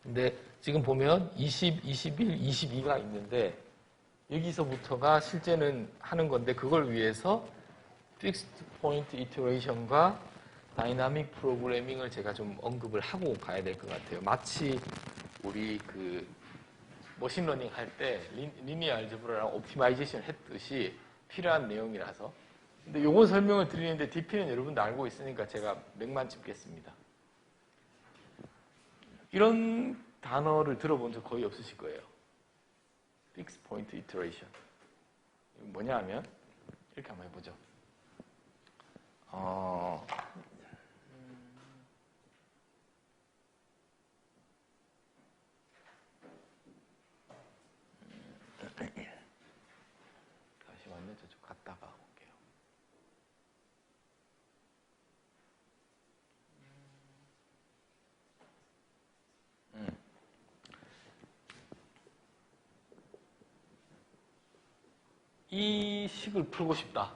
근데 지금 보면 20, 21, 22가 있는데 여기서부터가 실제는 하는 건데 그걸 위해서 Fixed Point Iteration과 다이나믹 프로그래밍을 제가 좀 언급을 하고 가야 될 것 같아요. 마치 우리 그 머신러닝 할 때 리니어 알제브라랑 옵티마이제이션 했듯이 필요한 내용이라서. 근데 요건 설명을 드리는데 DP는 여러분도 알고 있으니까 제가 맥만 짚겠습니다. 이런 단어를 들어본 적 거의 없으실 거예요. Fixed Point Iteration. 뭐냐 하면 이렇게 한번 해보죠. 잠시만요. 저쪽 갔다가 올게요. 이 식을 풀고 싶다.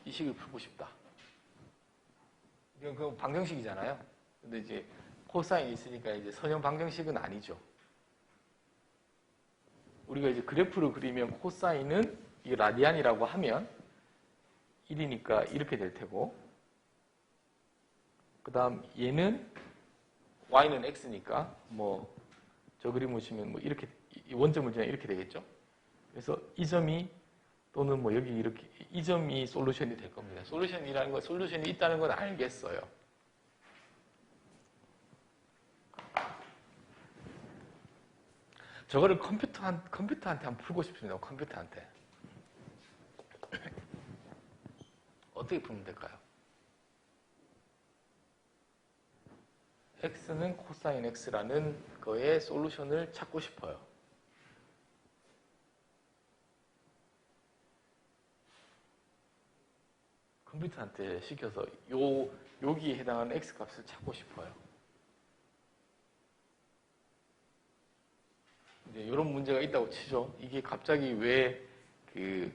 이 식을 풀고 싶다. 이건 그 방정식이잖아요. 근데 이제 코사인이 있으니까 이제 선형 방정식은 아니죠. 우리가 이제 그래프를 그리면 코사인은 이게 라디안이라고 하면 1이니까 이렇게 될 테고, 그 다음 얘는 y는 x니까 뭐 저 그림 보시면 뭐 이렇게 원점을 지나 이렇게 되겠죠. 그래서 이 점이 또는 뭐 여기 이렇게 이 점이 솔루션이 될 겁니다. 솔루션이라는 건 솔루션이 있다는 건 알겠어요. 저거를 컴퓨터한테 한번 풀고 싶습니다. 컴퓨터한테. 어떻게 풀면 될까요? x는 코사인 x라는 거의 솔루션을 찾고 싶어요. 컴퓨터한테 시켜서 여기에 해당하는 x 값을 찾고 싶어요. 이제 이런 문제가 있다고 치죠. 이게 갑자기 왜 그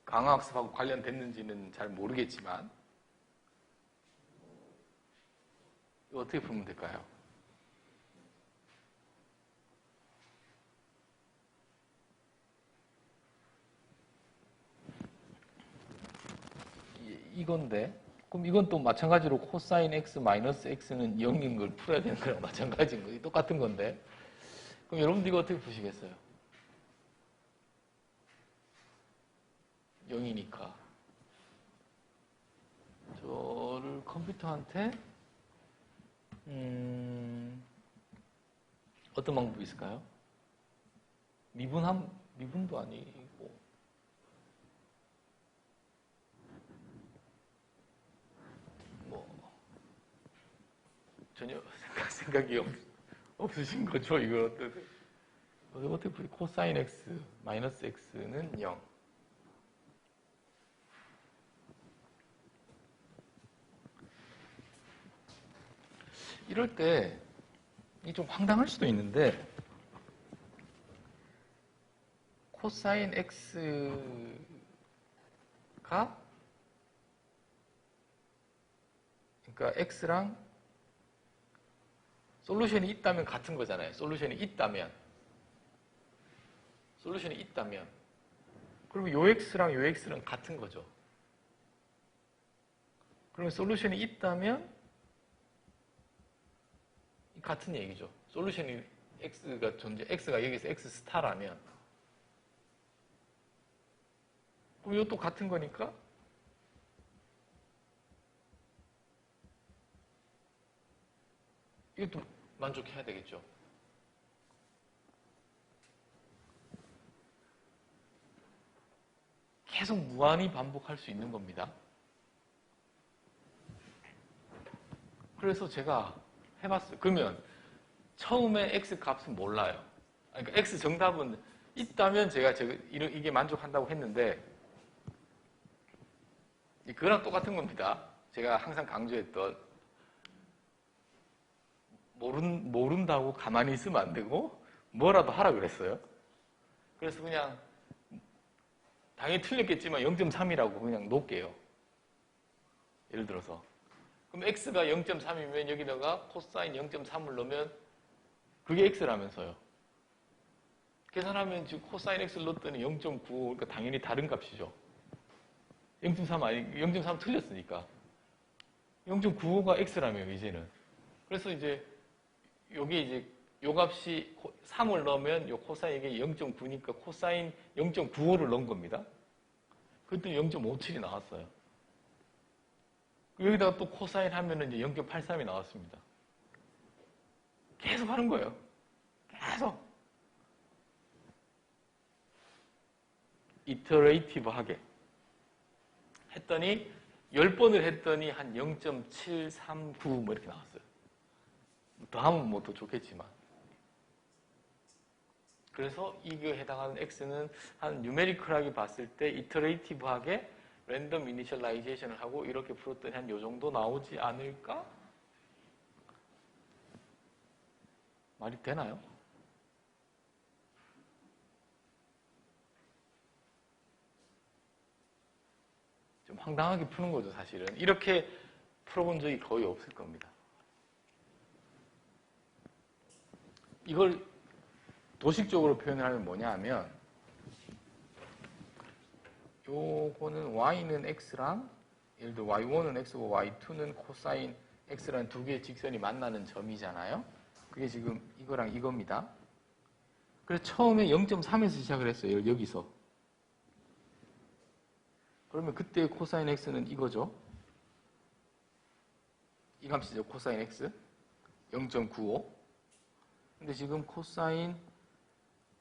강화학습하고 관련됐는지는 잘 모르겠지만 이거 어떻게 풀면 될까요? 이건데 그럼 이건 또 마찬가지로 코사인 x 마이너스 x는 0인 걸 풀어야 되는 거랑 마찬가지인 거예요. 똑같은 건데 그럼 여러분들 이거 어떻게 푸시겠어요? 0이니까 저를 컴퓨터한테 어떤 방법이 있을까요? 미분도 아니고 뭐 전혀 생각이 없으신 거죠? 이거 어떻게 코사인 x 마이너스 x는 0. 이럴 때 이게 좀 황당할 수도 있는데 코사인 x가 그러니까 x랑 솔루션이 있다면 같은 거잖아요. 솔루션이 있다면 그러면 요 x랑 요 x는 같은 거죠. 그러면 솔루션이 있다면 같은 얘기죠. 솔루션이 x가 x가 여기서 x 스타라면 그럼 이것도 같은 거니까 이것도 만족해야 되겠죠. 계속 무한히 반복할 수 있는 겁니다. 그래서 제가 해봤어요. 그러면 처음에 x 값은 몰라요. 그러니까 x 정답은 있다면 제가 이게 만족한다고 했는데 그거랑 똑같은 겁니다. 제가 항상 강조했던 모른다고 가만히 있으면 안 되고 뭐라도 하라 그랬어요. 그래서 그냥 당연히 틀렸겠지만 0.3이라고 그냥 놓을게요. 예를 들어서 그럼 x가 0.3이면 여기다가 코사인 0.3을 넣으면 그게 x라면서요. 계산하면 지금 코사인 x를 넣었더니 0.95, 그러니까 당연히 다른 값이죠. 0.3 아니, 0.3 틀렸으니까. 0.95가 x라며요, 이제는. 그래서 이제, 요게 이제, 요 값이 3을 넣으면 요 코사인 이게 0.9니까 코사인 0.95를 넣은 겁니다. 그랬더니 0.57이 나왔어요. 여기다가 또 코사인 하면은 이제 0.83이 나왔습니다. 계속 하는 거예요. 계속. 이터레이티브하게. 했더니 10번을 했더니 한 0.739 뭐 이렇게 나왔어요. 더 하면 뭐 더 좋겠지만. 그래서 이거에 해당하는 x는 한 뉴메리컬하게 봤을 때 이터레이티브하게 랜덤 이니셜라이제이션을 하고 이렇게 풀었더니 한 요 정도 나오지 않을까? 말이 되나요? 좀 황당하게 푸는 거죠, 사실은. 이렇게 풀어본 적이 거의 없을 겁니다. 이걸 도식적으로 표현을 하면 뭐냐 하면 요거는 y는 x랑 예를 들어 y1은 x고 y2는 코사인 x라는 두 개의 직선이 만나는 점이잖아요. 그게 지금 이거랑 이겁니다. 그래서 처음에 0.3에서 시작을 했어요. 여기서. 그러면 그때 코사인 x는 이거죠. 이 값이죠. 코사인 x. 0.95. 근데 지금 코사인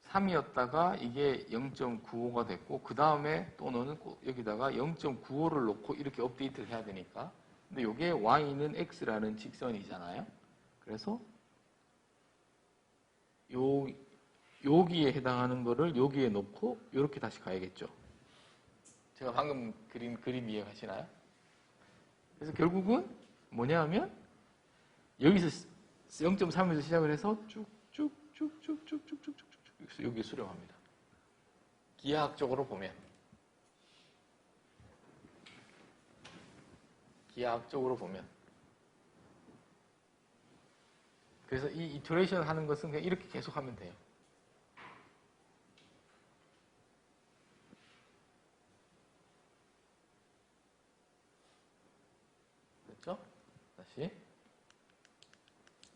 3이었다가 이게 0.95가 됐고 그 다음에 또 너는 여기다가 0.95를 놓고 이렇게 업데이트를 해야 되니까 근데 이게 y는 x라는 직선이잖아요. 그래서 여기에 해당하는 거를 여기에 놓고 이렇게 다시 가야겠죠. 제가 방금 그린 그림 이해하시나요? 그래서 결국은 뭐냐 하면 여기서 0.3에서 시작을 해서 쭉쭉쭉쭉쭉쭉쭉쭉 여기 수렴합니다. 기하학적으로 보면 그래서 이 이터레이션 하는 것은 그냥 이렇게 계속 하면 돼요. 됐죠? 다시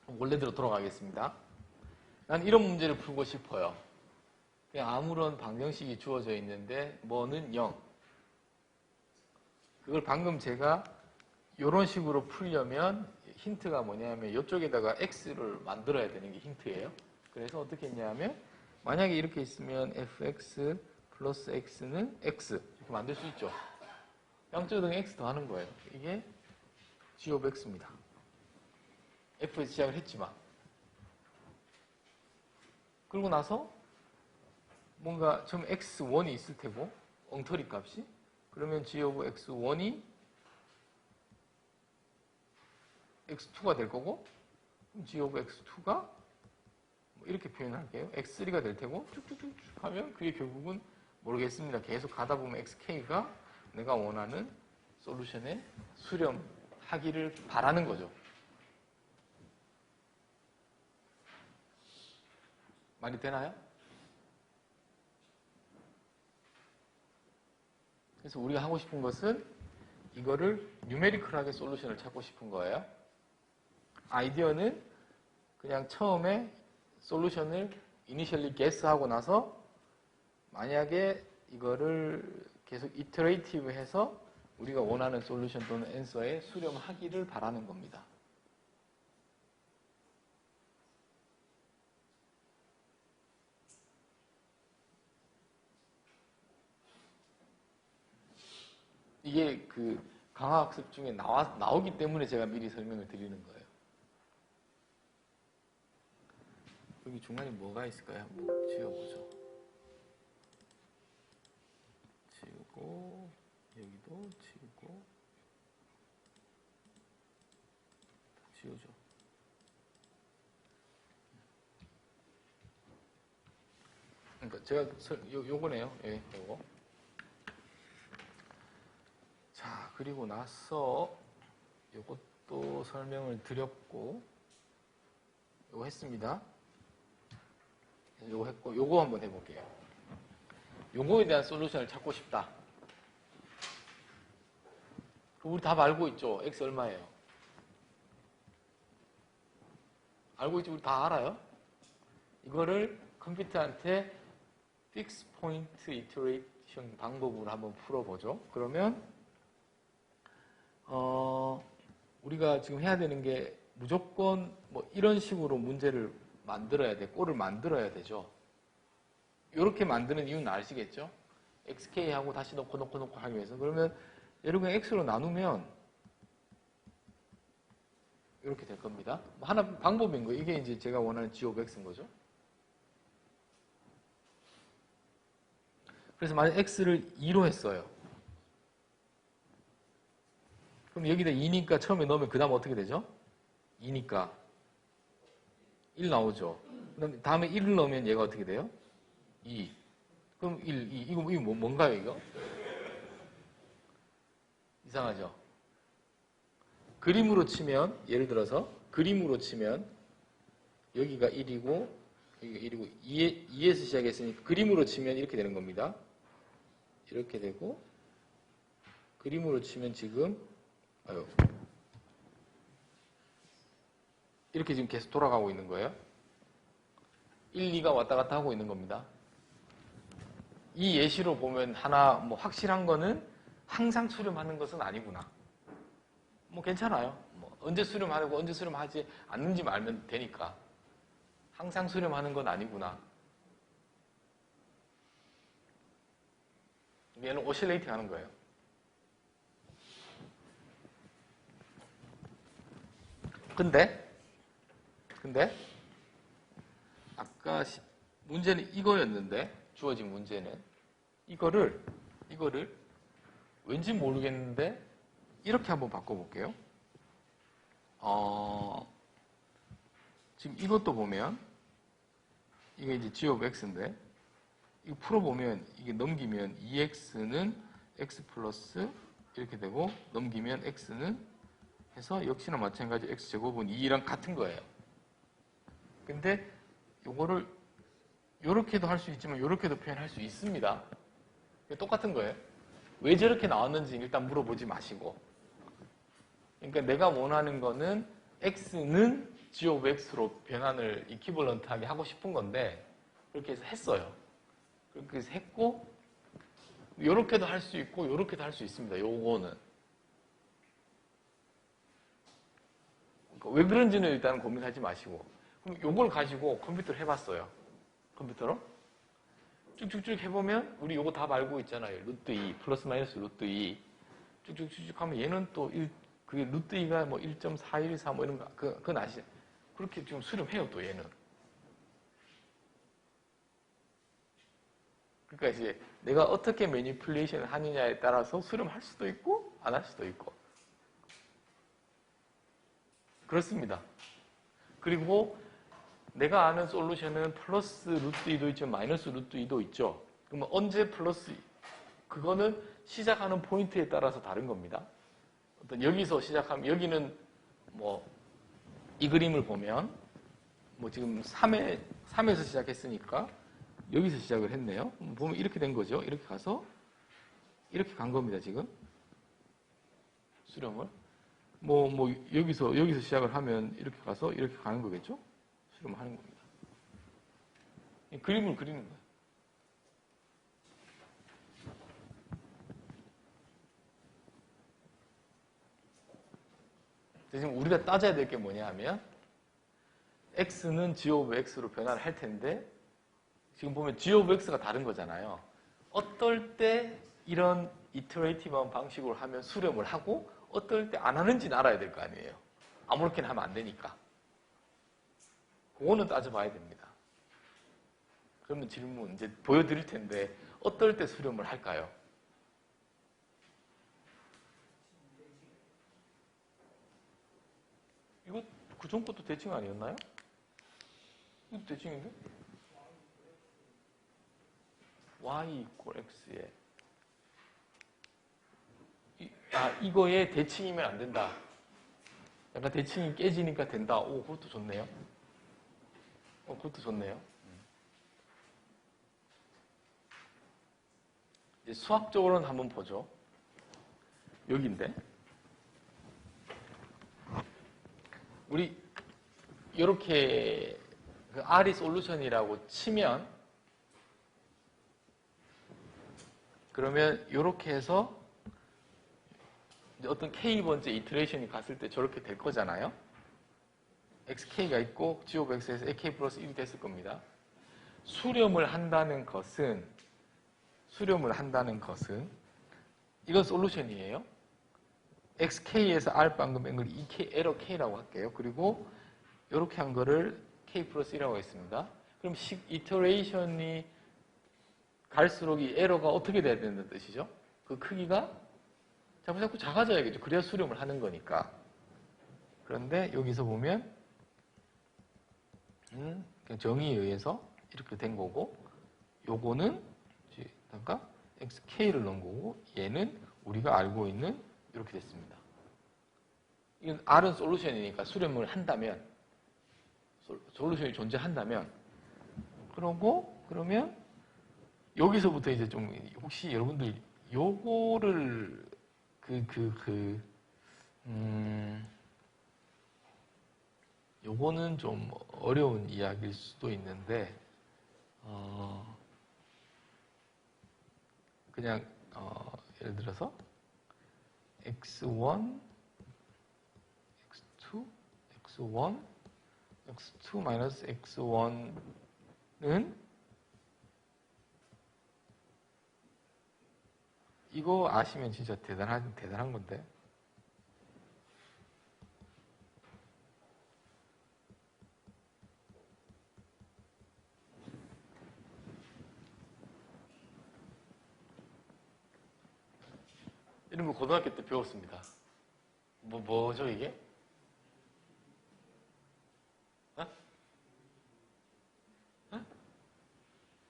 원래대로 돌아가겠습니다. 난 이런 문제를 풀고 싶어요. 그냥 아무런 방정식이 주어져 있는데 뭐는 0. 그걸 방금 제가 이런 식으로 풀려면 힌트가 뭐냐면 이쪽에다가 x를 만들어야 되는 게 힌트예요. 그래서 어떻게 했냐면 만약에 이렇게 있으면 fx 플러스 x는 x 이렇게 만들 수 있죠. 양쪽에 x 더하는 거예요. 이게 g of x입니다. f에서 시작을 했지만 그러고 나서 뭔가 처음 x1이 있을 테고 엉터리 값이 그러면 g of x1이 x2가 될 거고 g of x2가 이렇게 표현할게요. x3가 될 테고 쭉쭉쭉 하면 그게 결국은 모르겠습니다. 계속 가다 보면 xk가 내가 원하는 솔루션에 수렴하기를 바라는 거죠. 말이 되나요? 그래서 우리가 하고 싶은 것은 이거를 뉴메리컬하게 솔루션을 찾고 싶은 거예요. 아이디어는 그냥 처음에 솔루션을 이니셜리 게스하고 나서 만약에 이거를 계속 이터레이티브 해서 우리가 원하는 솔루션 또는 앤서에 수렴하기를 바라는 겁니다. 이게 그 강화학습 중에 나오기 때문에 제가 미리 설명을 드리는 거예요. 여기 중간에 뭐가 있을까요? 한번 지워보죠. 지우고, 여기도 지우고, 지우죠. 그러니까 제가 요거네요. 예, 요거. 자, 그리고 나서 요것 또 설명을 드렸고, 요거 했습니다. 요거 했고, 요거 한번 해볼게요. 요거에 대한 솔루션을 찾고 싶다. 우리 답 알고 있죠? X 얼마예요? 알고 있죠? 우리 다 알아요? 이거를 컴퓨터한테 픽스 포인트 이터레이션 방법으로 한번 풀어보죠. 그러면 우리가 지금 해야 되는 게 무조건 뭐 이런 식으로 문제를 만들어야 돼. 꼴을 만들어야 되죠. 이렇게 만드는 이유는 아시겠죠? xk하고 다시 넣고 하기 위해서. 그러면 얘를 그냥 x로 나누면 이렇게 될 겁니다. 하나 방법인 거예요. 이게 이제 제가 원하는 g of x인 거죠. 그래서 만약 x를 2로 했어요. 그럼 여기다 2니까 처음에 넣으면 그 다음 어떻게 되죠? 2니까 1 나오죠. 그다음 다음에 1을 넣으면 얘가 어떻게 돼요? 2. 그럼 1, 2. 이거 뭔가요, 이거? 이상하죠? 그림으로 치면, 예를 들어서, 그림으로 치면, 여기가 1이고, 여기가 1이고, 2에서 시작했으니까, 그림으로 치면 이렇게 되는 겁니다. 이렇게 되고, 그림으로 치면 지금, 이렇게 지금 계속 돌아가고 있는 거예요. 1, 2가 왔다 갔다 하고 있는 겁니다. 이 예시로 보면 하나 뭐 확실한 거는 항상 수렴하는 것은 아니구나. 뭐 괜찮아요. 뭐 언제 수렴하고 언제 수렴하지 않는지 알면 되니까. 항상 수렴하는 건 아니구나. 얘는 오실레이팅 하는 거예요. 근데 아까 문제는 이거였는데 주어진 문제는 이거를 왠지 모르겠는데 이렇게 한번 바꿔볼게요. 지금 이것도 보면 이게 이제 g of x인데 이거 풀어보면 이게 넘기면 2x는 x 플러스 이렇게 되고 넘기면 x는 해서 역시나 마찬가지 x제곱은 2랑 같은 거예요. 근데 요거를 요렇게도 할 수 있지만 요렇게도 표현할 수 있습니다. 똑같은 거예요. 왜 저렇게 나왔는지 일단 물어보지 마시고. 그러니까 내가 원하는 거는 x는 g of x로 변환을 이퀴벌런트하게 하고 싶은 건데 그렇게 해서 했어요. 그렇게 해서 했고 요렇게도 할 수 있고 요렇게도 할 수 있습니다. 요거는. 그러니까 왜 그런지는 일단 고민하지 마시고. 그럼 요걸 가지고 컴퓨터를 해봤어요. 컴퓨터로. 쭉쭉쭉 해보면 우리 요거 답 알고 있잖아요. 루트 2 플러스 마이너스 루트 2 쭉쭉쭉 하면 얘는 또 그게 루트 2가 뭐 1.414 뭐 이런 거 그건 아시죠? 그렇게 지금 수렴해요 또 얘는. 그러니까 이제 내가 어떻게 매니플레이션을 하느냐에 따라서 수렴할 수도 있고 안 할 수도 있고 그렇습니다. 그리고 내가 아는 솔루션은 플러스 루트 2도 있지만 마이너스 루트 2도 있죠. 그러면 언제 플러스 그거는 시작하는 포인트에 따라서 다른 겁니다. 어떤 여기서 시작하면 여기는 뭐 이 그림을 보면 뭐 지금 3에서 시작했으니까 여기서 시작을 했네요. 보면 이렇게 된 거죠. 이렇게 가서 이렇게 간 겁니다. 지금 수렴을 뭐 여기서 시작을 하면 이렇게 가서 이렇게 가는 거겠죠. 수렴을 하는 겁니다. 그림을 그리는 거예요. 지금 우리가 따져야 될 게 뭐냐 하면 x는 g of x로 변화를 할 텐데 지금 보면 g of x가 다른 거잖아요. 어떨 때 이런 이터레이티브한 방식으로 하면 수렴을 하고 어떨 때 안 하는지는 알아야 될 거 아니에요. 아무렇게나 하면 안 되니까. 그거는 따져봐야 됩니다. 그러면 질문 이제 보여드릴 텐데 어떨 때 수렴을 할까요? 이거 그전 것도 대칭 아니었나요? 이것도 대칭인데? y equal x에 이거에 대칭이면 안 된다. 약간 대칭이 깨지니까 된다. 오, 그것도 좋네요. 그것도 좋네요. 이제 수학적으로는 한번 보죠. 여기인데. 우리, 이렇게, 그 R이 솔루션이라고 치면, 그러면 이렇게 해서 어떤 K번째 이터레이션이 갔을 때 저렇게 될 거잖아요. XK가 있고 G of X에서 AK 플러스 1이 됐을 겁니다. 수렴을 한다는 것은 이건 솔루션이에요. XK에서 R 방금 앵글 EK, 에러 K라고 할게요. 그리고 이렇게 한 거를 K 플러스 1이라고 했습니다. 그럼 이터레이션이 갈수록 이 에러가 어떻게 돼야 된다는 뜻이죠? 그 크기가 자꾸 작아져야겠죠. 그래야 수렴을 하는 거니까. 그런데 여기서 보면 그냥 정의에 의해서 이렇게 된 거고, 요거는 그러니까 XK를 넣은 거고, 얘는 우리가 알고 있는 이렇게 됐습니다. 이건 R은 솔루션이니까 수렴을 한다면, 솔루션이 존재한다면, 그러면 여기서부터 이제 좀 혹시 여러분들 요거를 요거는 좀 어려운 이야기일 수도 있는데, 그냥, 예를 들어서, x1, x2, x1, x2 마이너스 x1은 이거 아시면 진짜 대단한 건데. 이런 거 고등학교 때 배웠습니다. 뭐죠, 이게?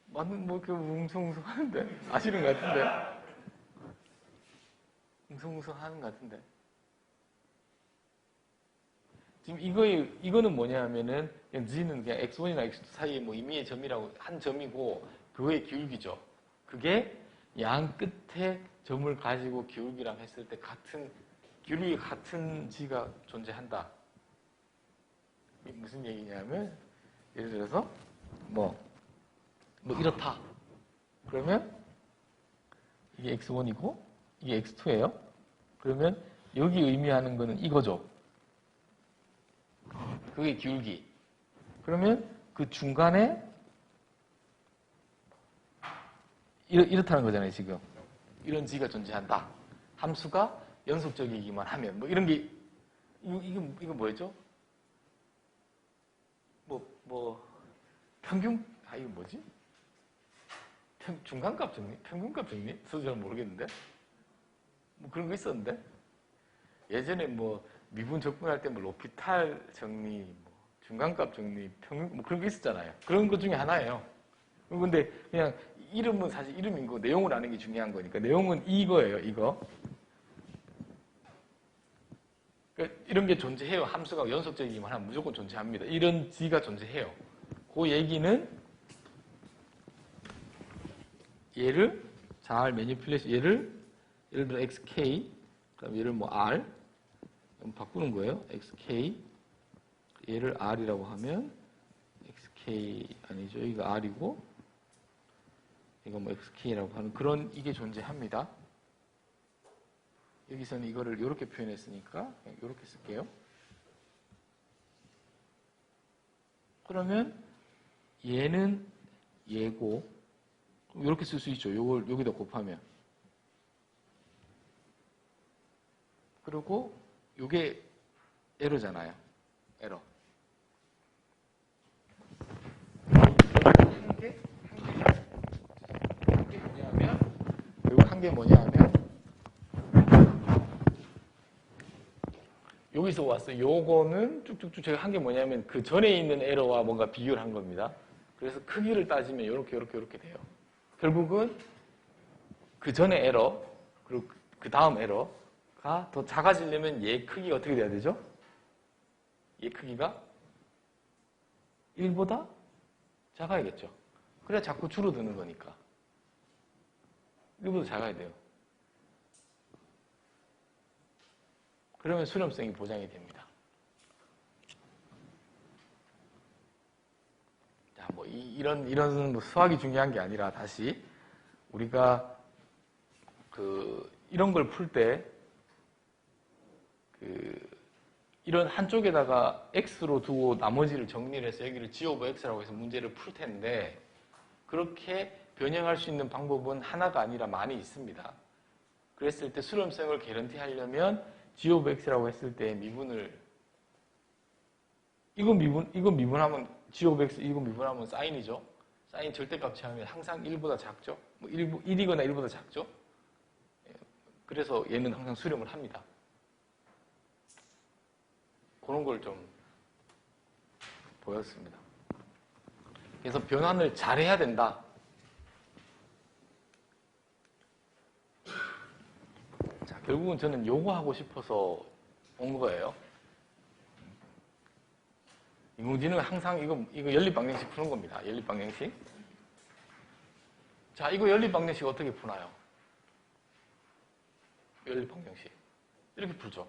맞는, 웅성웅성 하는데? 아시는 것 같은데? 웅성웅성 하는 것 같은데? 지금 이거는 뭐냐 하면은, 그냥 G는 그냥 X1이나 X2 사이에 뭐 임의의 점이라고 한 점이고, 그거의 기울기죠. 그게 양 끝에 점을 가지고 기울기랑 했을 때 기울기 같은 G가 존재한다. 이게 무슨 얘기냐면, 예를 들어서, 이렇다. 그러면, 이게 X1이고, 이게 X2예요. 그러면, 여기 의미하는 거는 이거죠. 그게 기울기. 그러면, 그 중간에, 이렇다는 거잖아요, 지금. 이런 G가 존재한다. 함수가 연속적이기만 하면, 이런 게, 이거 뭐였죠? 평균, 이거 뭐지? 중간값 정리? 평균값 정리? 저도 잘 모르겠는데. 그런 거 있었는데. 예전에 미분 적분할 때 로피탈 정리, 중간값 정리, 평균, 그런 거 있었잖아요. 그런 것 중에 하나예요. 근데 그냥 이름은 사실 이름인 거, 내용을 아는 게 중요한 거니까. 내용은 이거예요, 이거. 그러니까 이런 게 존재해요. 함수가 연속적이기만 하면 무조건 존재합니다. 이런 G가 존재해요. 그 얘기는 얘를 잘 매니플레이션, 예를 들어 XK, 그다음 얘를 R, 바꾸는 거예요. XK, 얘를 R이라고 하면 XK 아니죠. 여기가 R이고, 이거 XK라고 하는 그런 이게 존재합니다. 여기서는 이거를 이렇게 표현했으니까 이렇게 쓸게요. 그러면 얘는 얘고, 이렇게 쓸 수 있죠. 요걸 여기다 곱하면. 그리고 요게 에러잖아요. 에러. 한 게 뭐냐면 여기서 왔어요. 요거는 쭉쭉쭉 제가 한 게 뭐냐면 그 전에 있는 에러와 뭔가 비교를 한 겁니다. 그래서 크기를 따지면 이렇게 돼요. 결국은 그 전에 에러, 그리고 그 다음 에러가 더 작아지려면 얘 크기가 어떻게 돼야 되죠? 얘 크기가 1보다 작아야겠죠. 그래야 자꾸 줄어드는 거니까. 1보다 작아야 돼요. 그러면 수렴성이 보장이 됩니다. 자, 뭐 이런 뭐 수학이 중요한 게 아니라 다시 우리가 이런 걸 풀 때 이런 한쪽에다가 x로 두고 나머지를 정리를 해서 여기를 g 오브 x라고 해서 문제를 풀 텐데 그렇게 변형할 수 있는 방법은 하나가 아니라 많이 있습니다. 그랬을 때 수렴성을 개런티 하려면 g 오브 x라고 했을 때 미분을 이거 미분하면 g 오브 x 이거 미분하면 사인이죠. 사인 절대값 취하면 항상 1보다 작죠. 뭐 1이거나 1보다 작죠. 그래서 얘는 항상 수렴을 합니다. 그런 걸 좀 보였습니다. 그래서 변환을 잘해야 된다. 자, 결국은 저는 요거 하고 싶어서 온 거예요. 인공지능은 항상 이거 연립방정식 푸는 겁니다. 연립방정식. 자, 이거 연립방정식 어떻게 푸나요? 연립방정식. 이렇게 풀죠.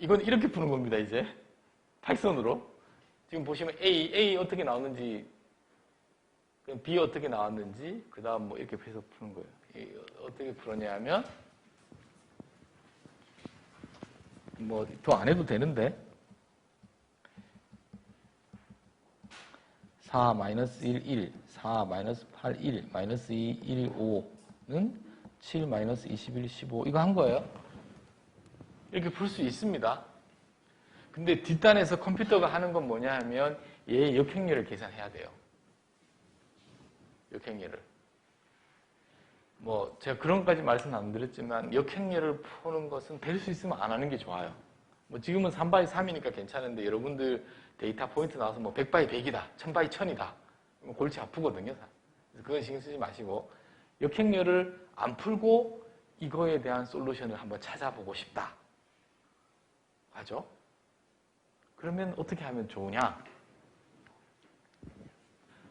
이건 이렇게 푸는 겁니다, 이제. 파이썬으로. 지금 보시면 A 어떻게 나왔는지, B 어떻게 나왔는지, 그 다음 뭐 이렇게 해서 푸는 거예요. 어떻게 풀었냐 하면, 뭐 더 안 해도 되는데, 4-1, 1, 4-8, 1, -2, 1, 5는 7-21, 15 이거 한 거예요. 이렇게 풀 수 있습니다. 근데 뒷단에서 컴퓨터가 하는 건 뭐냐 하면 얘의 역행렬을 계산해야 돼요. 역행렬을. 뭐 제가 그런 것까지 말씀 안 드렸지만 역행렬을 푸는 것은 될 수 있으면 안 하는 게 좋아요. 뭐 지금은 3x3이니까 괜찮은데 여러분들 데이터 포인트 나와서 뭐 100x100이다, 1000x1000이다. 골치 아프거든요. 그래서 그건 신경 쓰지 마시고 역행렬을 안 풀고 이거에 대한 솔루션을 한번 찾아보고 싶다. 하죠? 그러면 어떻게 하면 좋으냐?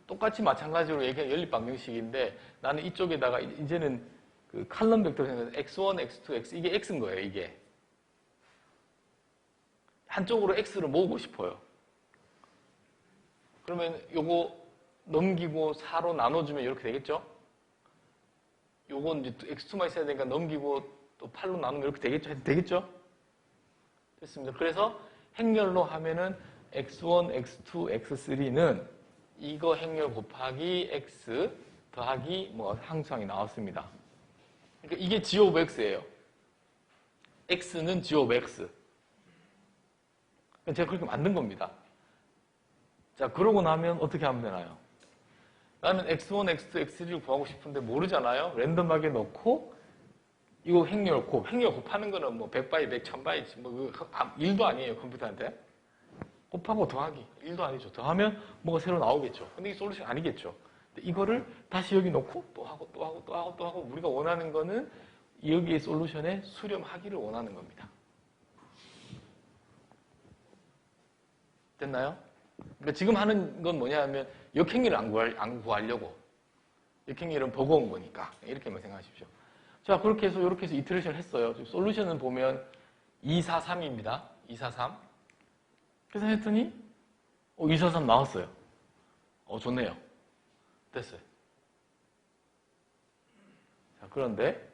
똑같이 마찬가지로 얘기한 연립방정식인데 나는 이쪽에다가 이제는 그 칼럼 벡터 생각해서 x1, x2, x 이게 x인 거예요. 이게 한쪽으로 x를 모으고 싶어요. 그러면 요거 넘기고 4로 나눠주면 이렇게 되겠죠? 요건 이제 x2만 있어야 되니까 넘기고 또 8로 나누면 이렇게 되겠죠? 되겠죠? 됐습니다. 그래서 행렬로 하면은 x1, x2, x3는 이거 행렬 곱하기 x 더하기 뭐 항수항이 나왔습니다. 그러니까 이게 g 오브 x예요. x는 g 오브 x. 제가 그렇게 만든 겁니다. 자, 그러고 나면 어떻게 하면 되나요? 나는 x1, x2, x3를 구하고 싶은데 모르잖아요. 랜덤하게 넣고 이거 행렬 곱하는 거는 뭐 100바이 100, 1000바이 뭐 일도 아니에요, 컴퓨터한테. 곱하고 더하기 일도 아니죠. 더하면 뭐가 새로 나오겠죠. 근데 이게 솔루션 아니겠죠. 근데 이거를 다시 여기 놓고 또 하고 또 하고 또 하고 또 하고 우리가 원하는 거는 여기의 솔루션에 수렴하기를 원하는 겁니다. 됐나요? 그러니까 지금 하는 건 뭐냐 하면 역행렬을 안 구하려고. 역행렬은 버거운 거니까. 이렇게만 생각하십시오. 자, 그렇게 해서 이렇게 해서 이터레이션을 했어요. 솔루션은 보면 2, 4, 3입니다. 2, 4, 3. 그래서 했더니 2, 4, 3 나왔어요. 좋네요. 됐어요. 자, 그런데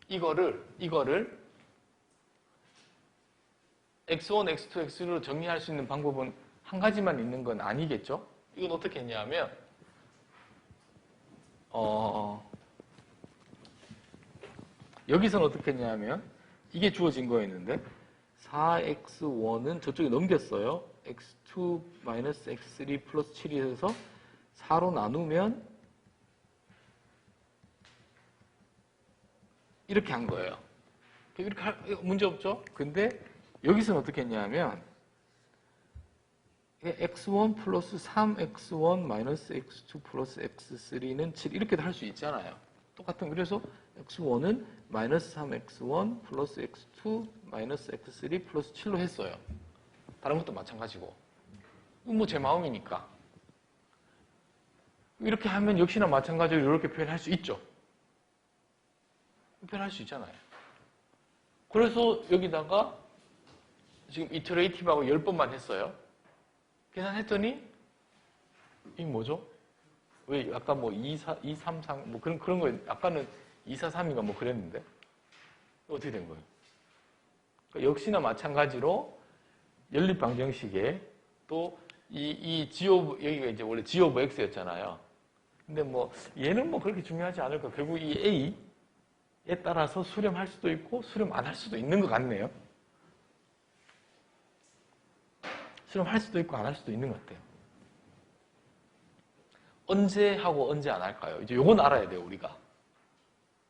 이거를 x1, x2, x3로 정리할 수 있는 방법은 한 가지만 있는 건 아니겠죠? 이건 어떻게 했냐면 여기서는 어떻게 했냐면 이게 주어진 거였는데 4x1은 저쪽에 넘겼어요. x2-x3 플러스 7이 해서 4로 나누면 이렇게 한 거예요. 이렇게 문제 없죠? 근데 여기서는 어떻게 했냐면 x1 플러스 3x1 마이너스 x2 플러스 x3는 7 이렇게도 할 수 있잖아요. 똑같은, 그래서 x1은 마이너스 3x1 플러스 x2 마이너스 x3 플러스 7로 했어요. 다른 것도 마찬가지고. 이건 뭐 제 마음이니까. 이렇게 하면 역시나 마찬가지로 이렇게 표현할 수 있죠. 표현할 수 있잖아요. 그래서 여기다가 지금 이터레이티브하고 10번만 했어요. 계산했더니 이게 뭐죠? 왜 아까 뭐 2, 3, 4, 뭐 그런 거, 아까는 2, 4, 3인가 뭐 그랬는데 어떻게 된 거예요? 그러니까 역시나 마찬가지로 연립방정식에 또 이 G 오브, 여기가 이제 원래 G 오브 X였잖아요. 근데 뭐 얘는 뭐 그렇게 중요하지 않을까. 결국 이 A에 따라서 수렴할 수도 있고 수렴 안 할 수도 있는 것 같네요. 수렴할 수도 있고 안 할 수도 있는 것 같아요. 언제 하고 언제 안 할까요? 이제 요건 알아야 돼요, 우리가.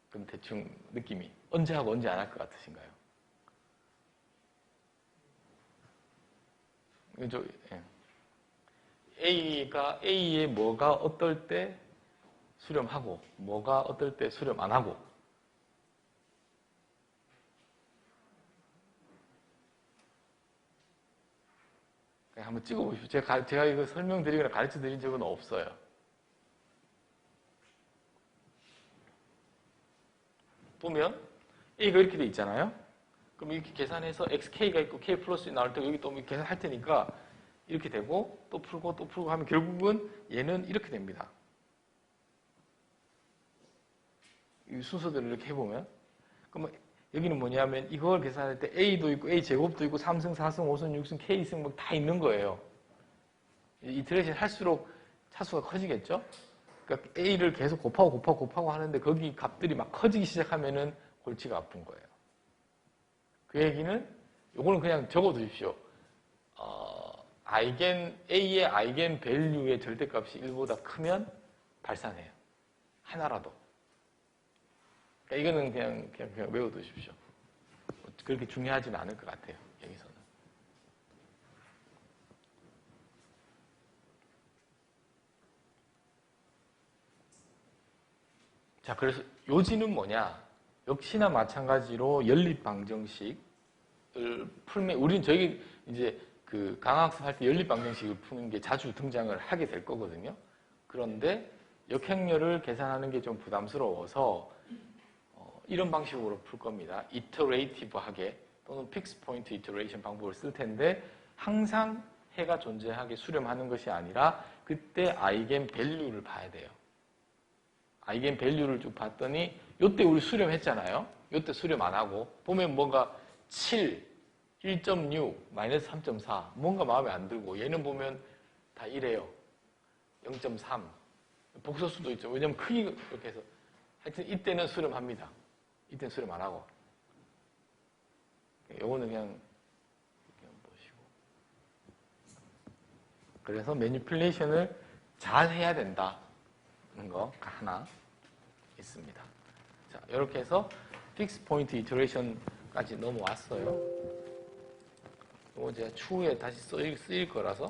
그럼 대충 느낌이. 언제 하고 언제 안 할 것 같으신가요? 그죠? 예. A에 뭐가 어떨 때 수렴하고, 뭐가 어떨 때 수렴 안 하고. 한번 찍어보십시오. 제가 이거 설명드리거나 가르쳐 드린 적은 없어요. 보면 A가 이렇게 돼 있잖아요. 그럼 이렇게 계산해서 XK가 있고 K 플러스 나올 때 여기 또 계산할 테니까 이렇게 되고 또 풀고 하면 결국은 얘는 이렇게 됩니다. 이 순서대로 이렇게 해보면 그러면 여기는 뭐냐면 이걸 계산할 때 A도 있고 A 제곱도 있고 3승, 4승, 5승, 6승, K승 뭐 다 있는 거예요. 이터레이션 할수록 차수가 커지겠죠? 그러니까 A를 계속 곱하고 하는데 거기 값들이 막 커지기 시작하면은 골치가 아픈 거예요. 그 얘기는 요거는 그냥 적어 두십시오. A의 아이겐 밸류의 절대값이 1보다 크면 발산해요. 하나라도. 그러니까 이거는 그냥 외워두십시오. 그렇게 중요하지는 않을 것 같아요. 여기서는. 자, 그래서 요지는 뭐냐? 역시나 마찬가지로 연립방정식을 풀면, 저희 이제 그 강학습 할 때 연립방정식을 푸는 게 자주 등장을 하게 될 거거든요. 그런데 역행렬을 계산하는 게 좀 부담스러워서 이런 방식으로 풀 겁니다. 이터레이티브하게 또는 픽스 포인트 이터레이션 방법을 쓸 텐데 항상 해가 존재하게 수렴하는 것이 아니라 그때 아이겐 밸류를 봐야 돼요. 아이겐 밸류를 쭉 봤더니 요때 우리 수렴했잖아요. 요때 수렴 안 하고 보면 뭔가 7, 1.6, 마이너스 3.4 뭔가 마음에 안 들고 얘는 보면 다 이래요. 0.3 복소수도 있죠. 왜냐면 크기가 이렇게 해서 하여튼 이때는 수렴합니다. 이때는 수렴 안 하고 요거는 그냥 보시고 그래서 매니플레이션을 잘 해야 된다는 거 하나 있습니다. 자, 이렇게 해서 픽스 포인트 이터레이션까지 넘어왔어요. 이거 제가 추후에 다시 쓰일 거라서